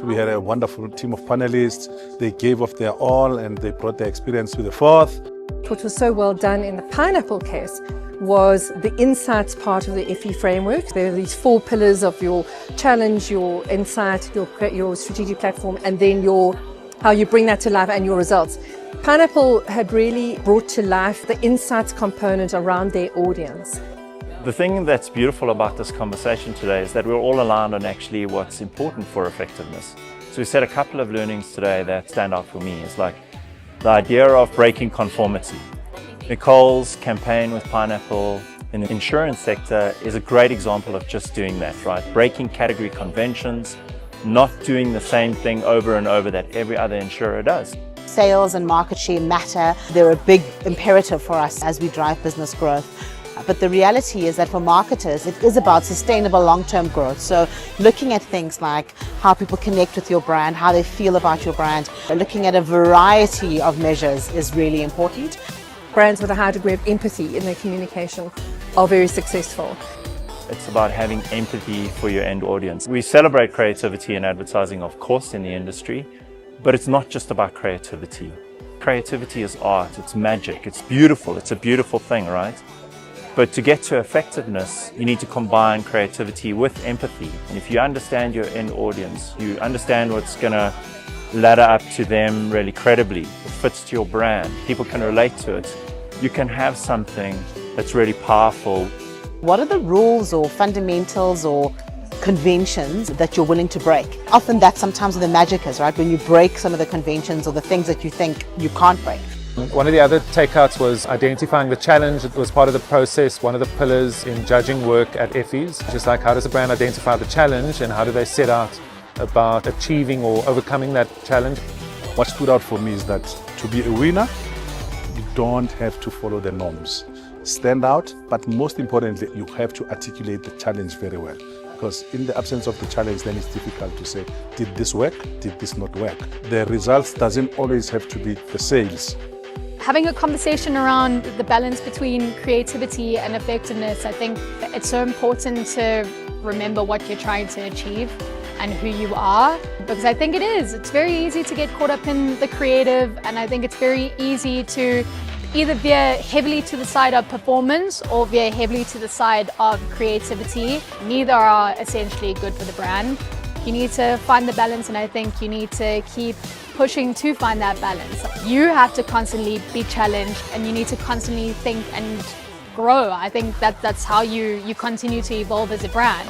We had a wonderful team of panelists. They gave of their all and they brought their experience to the forth. What was so well done in the pineapple case was the insights part of the Effie framework. There are these 4 pillars of your challenge, your insight, your strategic platform, and then how you bring that to life and your results. Pineapple had really brought to life the insights component around their audience. The thing that's beautiful about this conversation today is that we're all aligned on actually what's important for effectiveness. So we said a couple of learnings today that stand out for me. It's like the idea of breaking conformity. Nicole's campaign with Pineapple in the insurance sector is a great example of just doing that, right? Breaking category conventions, not doing the same thing over and over that every other insurer does. Sales and market share matter. They're a big imperative for us as we drive business growth. But the reality is that for marketers, it is about sustainable long-term growth. So looking at things like how people connect with your brand, how they feel about your brand, looking at a variety of measures is really important. Brands with a high degree of empathy in their communication are very successful. It's about having empathy for your end audience. We celebrate creativity and advertising, of course, in the industry, but it's not just about creativity. Creativity is art, it's magic, it's beautiful, it's a beautiful thing, right? But to get to effectiveness, you need to combine creativity with empathy. And if you understand your end audience, you understand what's going to ladder up to them really credibly, it fits to your brand, people can relate to it, you can have something that's really powerful. What are the rules or fundamentals or conventions that you're willing to break? Often that's sometimes where the magic is, right? When you break some of the conventions or the things that you think you can't break. One of the other takeouts was identifying the challenge. It was part of the process, one of the pillars in judging work at Effie's. Just like how does a brand identify the challenge and how do they set out about achieving or overcoming that challenge? What stood out for me is that to be a winner, you don't have to follow the norms. Stand out, but most importantly, you have to articulate the challenge very well. Because in the absence of the challenge, then it's difficult to say, did this work? Did this not work? The results doesn't always have to be the sales. Having a conversation around the balance between creativity and effectiveness, I think it's so important to remember what you're trying to achieve and who you are, because I think it's very easy to get caught up in the creative, and I think it's very easy to either veer heavily to the side of performance or veer heavily to the side of creativity. Neither are essentially good for the brand. You need to find the balance, and I think you need to keep pushing to find that balance. You have to constantly be challenged, and you need to constantly think and grow. I think that's how you continue to evolve as a brand.